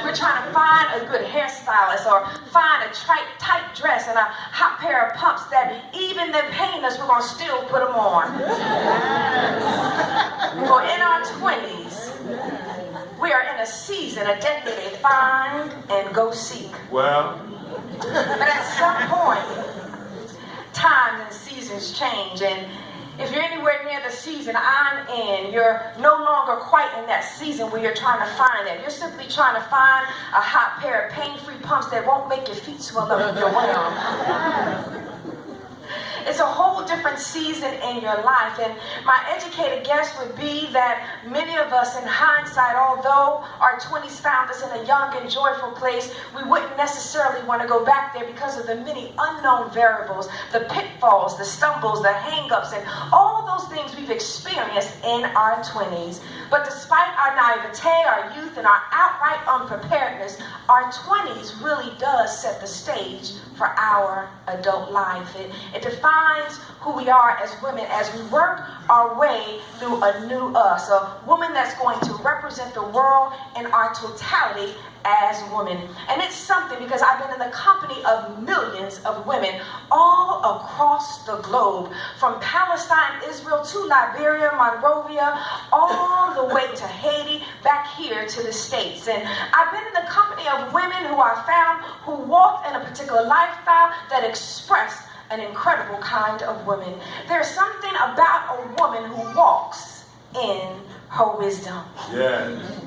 We're trying to find a good hairstylist or find a tight dress and a hot pair of pumps that even they're paying us, we're going to still put them on. For in our 20s, we are in a season, a decade, find and go seek. Well. But at some point, times and seasons change, and if you're anywhere near the season I'm in, you're no longer quite in that season where you're trying to find it. You're simply trying to find a hot pair of pain-free pumps that won't make your feet swell up if you're wearing them. It's a whole different season in your life, and my educated guess would be that many of us in hindsight, although our 20s found us in a young and joyful place, we wouldn't necessarily want to go back there because of the many unknown variables, the pitfalls, the stumbles, the hang-ups, and all those things we've experienced in our 20s. But despite our naivete, our youth, and our outright unpreparedness, our 20s really does set the stage for our adult life. It defines who we are as women as we work our way through a new us, a woman that's going to represent the world in our totality as women. And it's something because I've been in the company of millions of women all across the globe, from Palestine, Israel, to Liberia, Monrovia, all the way to Haiti, back here to the States. And I've been in the company of women who I found who walked in a particular lifestyle that expressed an incredible kind of woman. There's something about a woman who walks in her wisdom. Yes.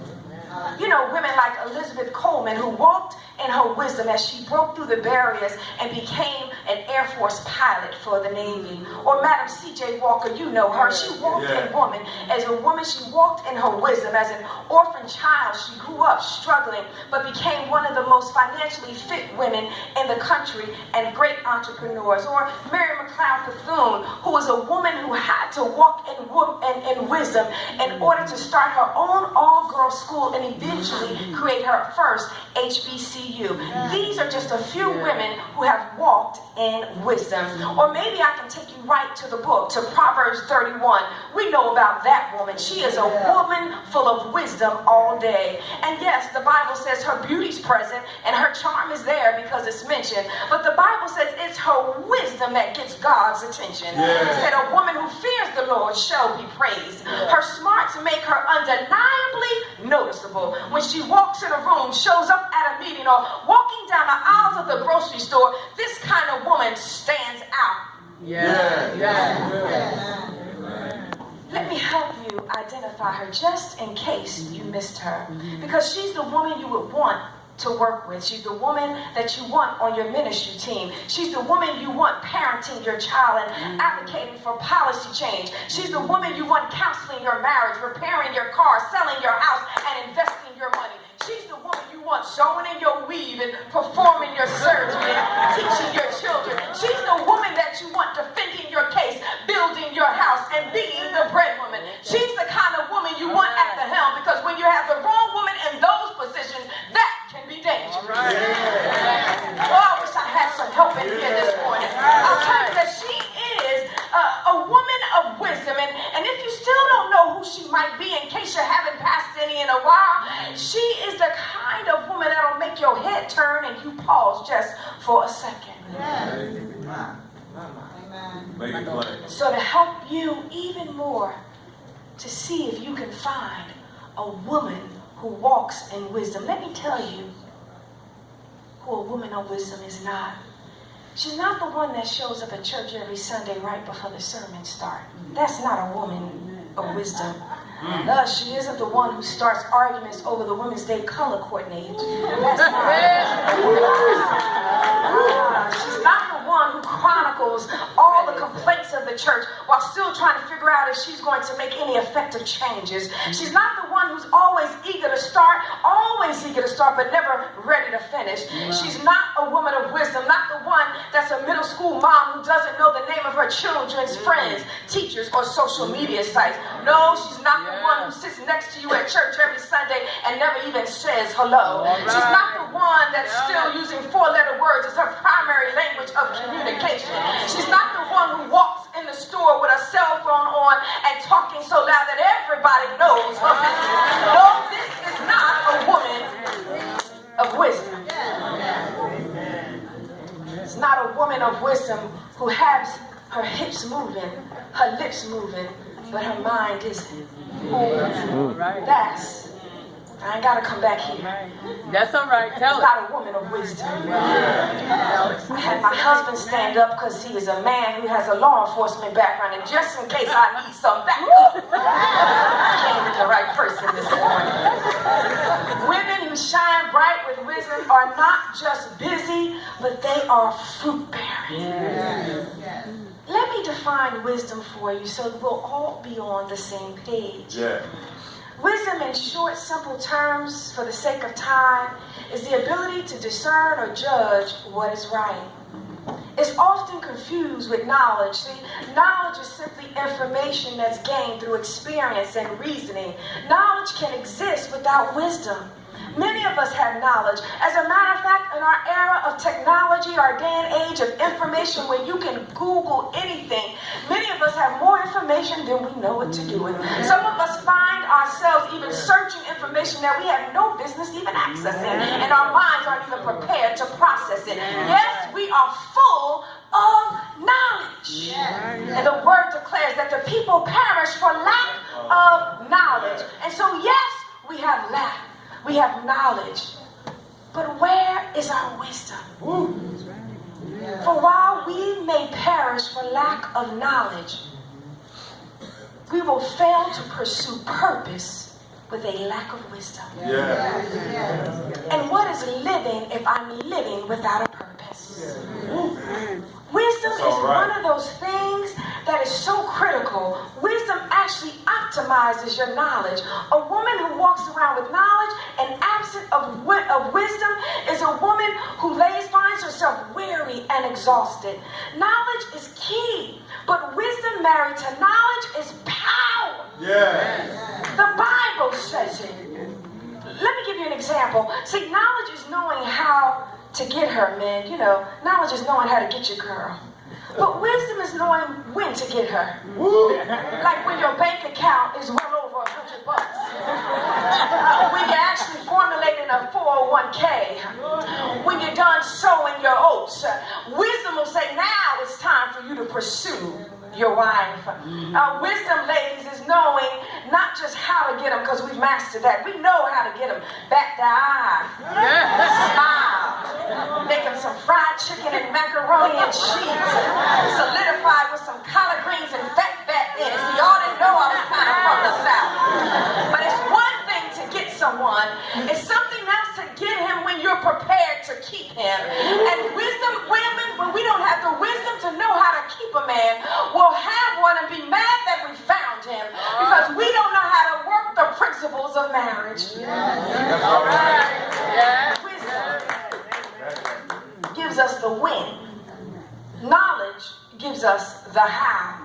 You know, women like Elizabeth Coleman, who walked in her wisdom as she broke through the barriers and became an Air Force pilot for the Navy. Or Madam C.J. Walker, you know her. She walked in woman. As a woman, she walked in her wisdom. As an orphan child, she grew up struggling, but became one of the most financially fit women in the country and great entrepreneurs. Or Mary McLeod Bethune, who was a woman who had to walk in wisdom in order to start her own all-girls school and eventually create her first HBCU. These are just a few women who have walked in wisdom. Or maybe I can take you right to the book, to Proverbs 31. We know about that woman. She is a woman full of wisdom all day. And yes, the Bible says her beauty's present and her charm is there because it's mentioned. But the Bible says it's her wisdom that gets God's attention. It said a woman who fears the Lord shall be praised. Her smarts make her undeniably noticeable. When she walks in a room, shows up at a meeting, or walking down the aisles of the grocery store, this kind of woman stands out. Let me help you identify her just in case you missed her. Because she's the woman you would want to work with. She's the woman that you want on your ministry team. She's the woman you want parenting your child and advocating for policy change. She's the woman you want counseling your marriage, repairing your car, selling your house, and investing your money. She's the woman you want sewing in your weave and performing your surgery and teaching your children. She's the woman that you want defending your case, building your house, and being the breadwoman. She's the kind of woman you want at the helm, because when you have the wrong woman in those positions, that can be dangerous. Oh, I wish I had some help in here this morning. I'll tell you that she is a woman of wisdom, and if you still don't know who she might be, in case you haven't passed any in a while, she is the kind of woman that'll make your head turn and you pause just for a second. So to help you even more to see if you can find a woman who walks in wisdom, let me tell you who a woman of wisdom is not. She's not the one that shows up at church every Sunday right before the sermon starts. That's not a woman of wisdom. Thus, she isn't the one who starts arguments over the Women's Day color coordinator. That's she's not the one who chronicles all the complaints of the church while still trying to figure out if she's going to make any effective changes. She's not the one who's always eager to start, but never ready to finish. She's not a woman of wisdom, not the one that's a middle school mom who doesn't know the name of her children's friends, teachers, or social media sites. No, she's not the one who sits next to you at church every Sunday and never even says hello. She's not the one that's still using four-letter words as her primary language of communication. She's not the one who walks in the store with a cell phone on and talking so loud that everybody knows her business. No, this is not a woman a woman of wisdom who has her hips moving, her lips moving, but her mind isn't. I ain't got to come back here. That's all right. Tell it's not a woman of wisdom. I had my husband stand up because he is a man who has a law enforcement background, and just in case I need some backup, I came to the right person this morning. Women who shine bright with wisdom are not just busy, but they are fruit bearing. Let me define wisdom for you so we'll all be on the same page. Wisdom, in short, simple terms, for the sake of time, is the ability to discern or judge what is right. It's often confused with knowledge. See, knowledge is simply information that's gained through experience and reasoning. Knowledge can exist without wisdom. Many of us have knowledge. As a matter of fact, in our era of technology, our day and age of information where you can Google anything, many of us have more information than we know what to do with. Some of us find ourselves even searching information that we have no business even accessing, and our minds aren't even prepared to process it. Yes, we are full of knowledge. And the word declares that the people perish for lack of knowledge. And so, yes, we have lack. We have knowledge, but where is our wisdom? For while we may perish for lack of knowledge, we will fail to pursue purpose with a lack of wisdom. And what is living if I'm living without a purpose? Wisdom is one of those things that is so critical. Wisdom actually optimizes your knowledge. A woman who walks around with knowledge and absent of wisdom is a woman who finds herself weary and exhausted. Knowledge is key, but wisdom married to knowledge is power. The Bible says it. Let me give you an example. See, knowledge is knowing how to get her, man. You know, knowledge is knowing how to get your girl. But wisdom is knowing when to get her. Like when your bank account is well over $100. When you're actually formulating a 401k. When you're done sowing your oats. Wisdom will say, now it's time for you to pursue your wife. Wisdom, ladies, is knowing not just how to get them, because we've mastered that. We know how to get them back to eye. Smile. Make them some fried chicken and macaroni and cheese. Solidified with some collard greens and fat in it. So y'all didn't know I was kind of from the South. But it's one thing to get someone. It's something else to get him when you're prepared to keep him. And wisdom, women, when we don't have the wisdom to know how to keep a man, we'll have one and be mad that we found him because we don't know how to work the principles of marriage. Wisdom gives us the when. Knowledge gives us the how.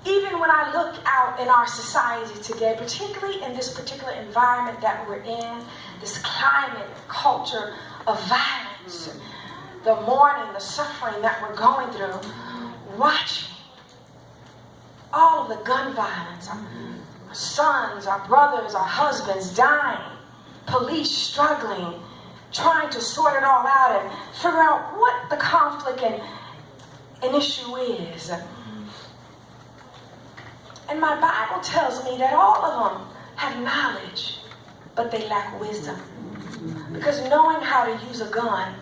Even when I look out in our society today, particularly in this particular environment that we're in, this climate, culture of violence, the mourning, the suffering that we're going through, watching all of the gun violence, our sons, our brothers, our husbands dying, police struggling, trying to sort it all out and figure out what the conflict and issue is. And my Bible tells me that all of them have knowledge, but they lack wisdom. Because knowing how to use a gun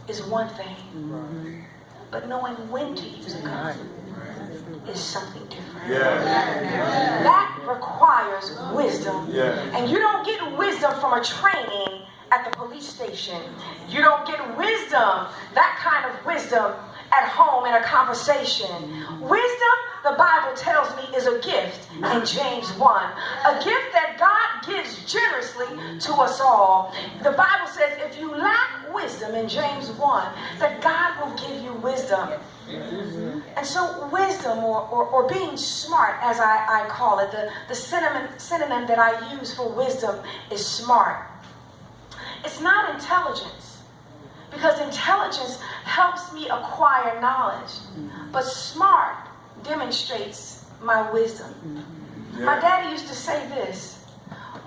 is one thing, but knowing when to use a gun is something different. That requires wisdom. And you don't get wisdom from a training at the police station. You don't get wisdom, that kind of wisdom, at home in a conversation. Wisdom, the Bible tells me, is a gift in James 1. A gift that God gives generously to us all. The Bible says if you lack wisdom in James 1, that God will give you wisdom. And so wisdom, or being smart, as I call it, the synonym that I use for wisdom is smart. It's not intelligence, because intelligence helps me acquire knowledge, but smart demonstrates my wisdom. My daddy used to say this: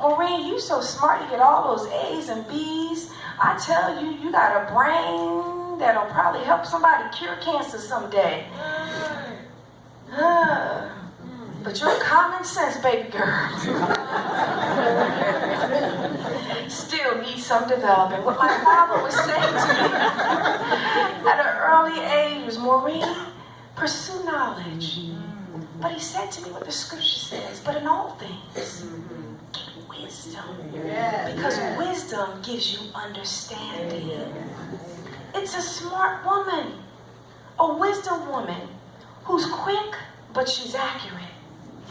Maureen, you so smart. You get all those A's and B's. I tell you, you got a brain that'll probably help somebody cure cancer someday. But you're common sense, baby girl. Still need some development. What my father was saying to me at an early age was, Maureen, pursue knowledge. But he said to me what the scripture says, but in all things, wisdom. Because wisdom gives you understanding. It's a smart woman, a wisdom woman who's quick, but she's accurate.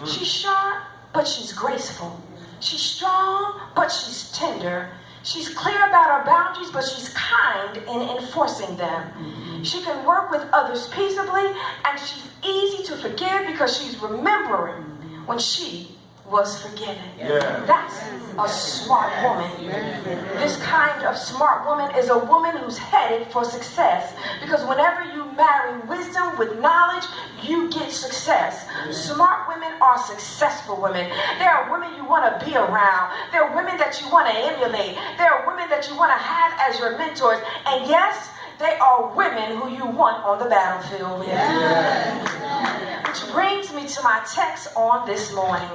She's sharp, but she's graceful. She's strong, but she's tender. She's clear about her boundaries, but she's kind in enforcing them. She can work with others peaceably, and she's easy to forgive because she's remembering when she was forgiven. That's a smart woman. This kind of smart woman is a woman who's headed for success, because whenever you marry wisdom with knowledge, you get success. Smart women are successful women. There are women you want to be around. There are women that you want to emulate. There are women that you want to have as your mentors. And yes, they are women who you want on the battlefield. Which brings me to my text on this morning.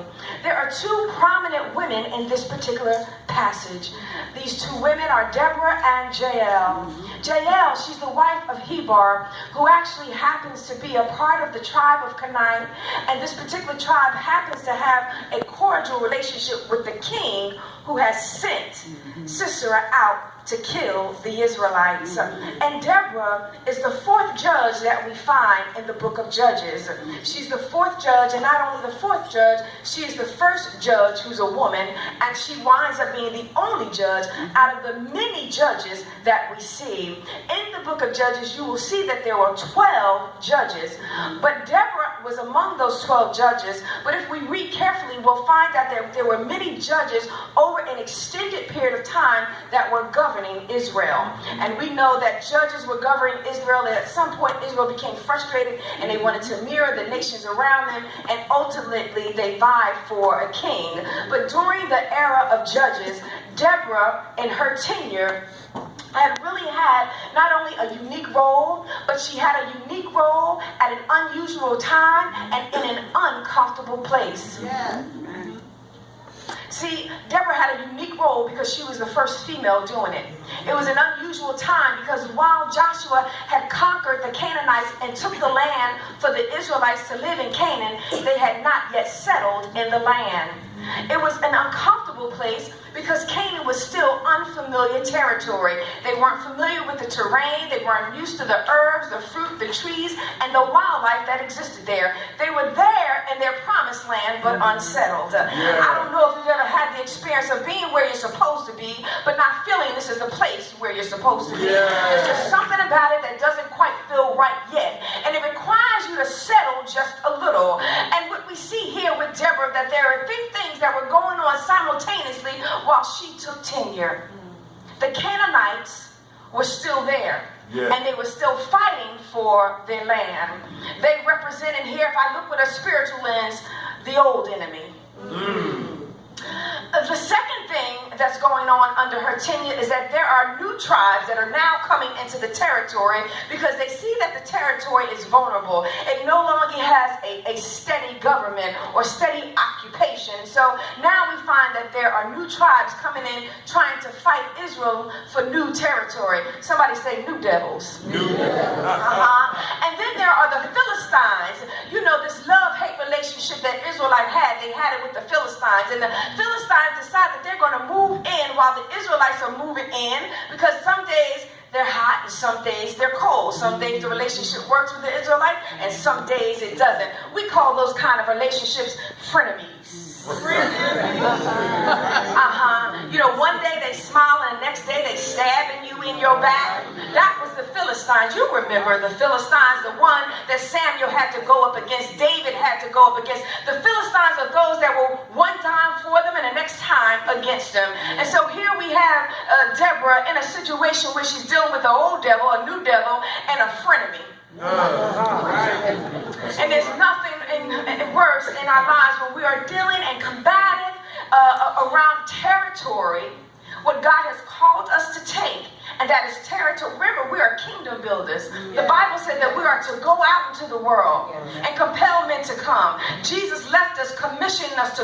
There are two prominent women in this particular passage. These two women are Deborah and Jael. Jael, she's the wife of Heber, who actually happens to be a part of the tribe of Canaan. And this particular tribe happens to have a cordial relationship with the king who has sent Sisera out to kill the Israelites. And Deborah is the fourth judge that we find in the book of Judges. She's the fourth judge, and not only the fourth judge, she is the first judge who's a woman, and she winds up being the only judge out of the many judges that we see. In the book of Judges, you will see that there were 12 judges, but Deborah was among those 12 judges. But if we read carefully, we'll find out that there were many judges over an extended period of time that were governing Israel. And we know that judges were governing Israel, and at some point Israel became frustrated and they wanted to mirror the nations around them, and ultimately they vied for a king. But during the era of judges, Deborah, in her tenure, had really had not only a unique role, but she had a unique role at an unusual time and in an uncomfortable place. See, Deborah had a unique role because she was the first female doing it. It was an unusual time because while Joshua had conquered the Canaanites and took the land for the Israelites to live in Canaan, they had not yet settled in the land. It was an uncomfortable place because Canaan was still unfamiliar territory. They weren't familiar with the terrain. They weren't used to the herbs, the fruit, the trees, and the wildlife that existed there. They were there in their promised land, but unsettled. I don't know if you've ever had the experience of being where you're supposed to be, but not feeling this is the place where you're supposed to be. There's just something about it that doesn't quite feel right yet. And it requires you to settle just a little. And what we see here with Deborah, that there are three things that were going on simultaneously while she took tenure. The Canaanites were still there. And they were still fighting for their land. They represented here, if I look with a spiritual lens, the old enemy. The second thing that's going on under her tenure is that there are new tribes that are now coming into the territory because they see that the territory is vulnerable. It no longer has a steady government or steady occupation. So now we find that there are new tribes coming in trying to fight Israel for new territory. Somebody say new devils. New devils. And then there are the Philistines. You know, this love-hate relationship that Israelite had, they had it with the Philistines. And the Philistines decide that they're going to move in while the Israelites are moving in, because some days they're hot and some days they're cold. Some days the relationship works with the Israelite and some days it doesn't. We call those kind of relationships frenemies. You know, one day they smile and the next day they stabbing you in your back. That was the Philistines. You remember the Philistines, the one that Samuel had to go up against, David had to go up against. The Philistines are those that were one time for them and the next time against them. And so here we have Deborah in a situation where she's dealing with an old devil, a new devil, and a frenemy. And there's nothing worse in our lives when we are dealing and combative around territory, what God has called us to take, and that is territory. Remember, we are kingdom builders. The Bible said that we are to go out into the world and compel men to come. Jesus left us, commissioning us to